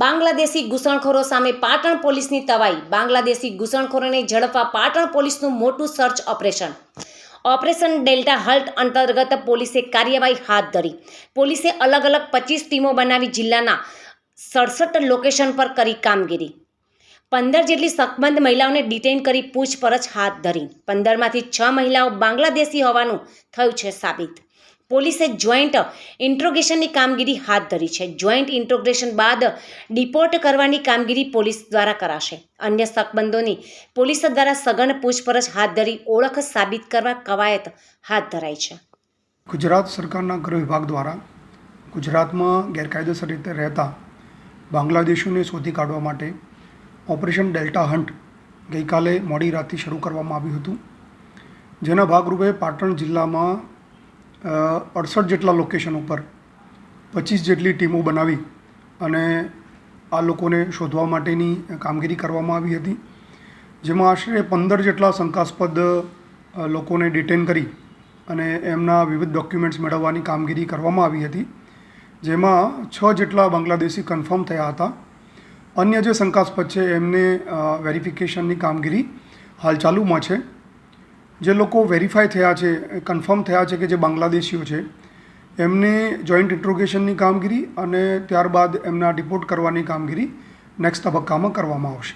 બાંગ્લાદેશી ઘૂસણખોરો સામે પાટણ પોલીસની તવાઈ. બાંગ્લાદેશી ઘૂસણખોરોને ઝડપવા પાટણ પોલીસનું મોટું સર્ચ ઓપરેશન. ઓપરેશન ડેલ્ટા હલ્ટ અંતર્ગત પોલીસે કાર્યવાહી હાથ ધરી. પોલીસે અલગ અલગ 25 ટીમો બનાવી જિલ્લાના 67 લોકેશન પર કરી કામગીરી. 15 જેટલી શકમંદ મહિલાઓને ડિટેઇન કરી પૂછપરછ હાથ ધરી. 15માંથી 6 મહિલાઓ બાંગ્લાદેશી હોવાનું થયું છે સાબિત. પોલીસે જોઈન્ટ ઇન્ટ્રોગેશનની કામગીરી હાથ ધરી છે. જોઈન્ટ ઇન્ટ્રોગેશન બાદ ડિપોર્ટ કરવાની કામગીરી પોલીસ દ્વારા કરાશે. અન્ય શકમંદોની પોલીસ દ્વારા સઘન પૂછપરછ હાથ ધરી ઓળખ સાબિત કરવા કવાયત હાથ ધરાઈ છે. ગુજરાત સરકારના ગૃહ વિભાગ દ્વારા ગુજરાતમાં ગેરકાયદેસર રીતે રહેતા બાંગ્લાદેશીઓને શોધી કાઢવા માટે ઓપરેશન ડેલ્ટા હન્ટ ગઈકાલે મોડી રાતથી શરૂ કરવામાં આવ્યું હતું. જેના ભાગરૂપે પાટણ જિલ્લામાં 68 જેટલા લોકેશન ઉપર 25 જેટલી ટીમો બનાવી અને આ લોકોને શોધવા માટેની કામગીરી કરવામાં આવી હતી. જેમાં આશરે 15 જેટલા શંકાસ્પદ લોકોને ડિટેન કરી અને એમના વિવિધ ડોક્યુમેન્ટ્સ મેળવવાની કામગીરી કરવામાં આવી હતી. જેમાં 6 જેટલા બાંગ્લાદેશી કન્ફર્મ થયા હતા. અન્ય જે શંકાસ્પદ છે એમને વેરિફિકેશનની કામગીરી હાલ ચાલુમાં છે. જે લોકો વેરીફાઈ થયા છે, કન્ફર્મ થયા છે કે જે બાંગ્લાદેશીઓ છે, એમને જોઈન્ટ ઇન્ટ્રોગેશનની કામગીરી અને ત્યારબાદ એમના ડિપોર્ટ કરવાની કામગીરી નેક્સ્ટ તબક્કામાં કરવામાં આવશે.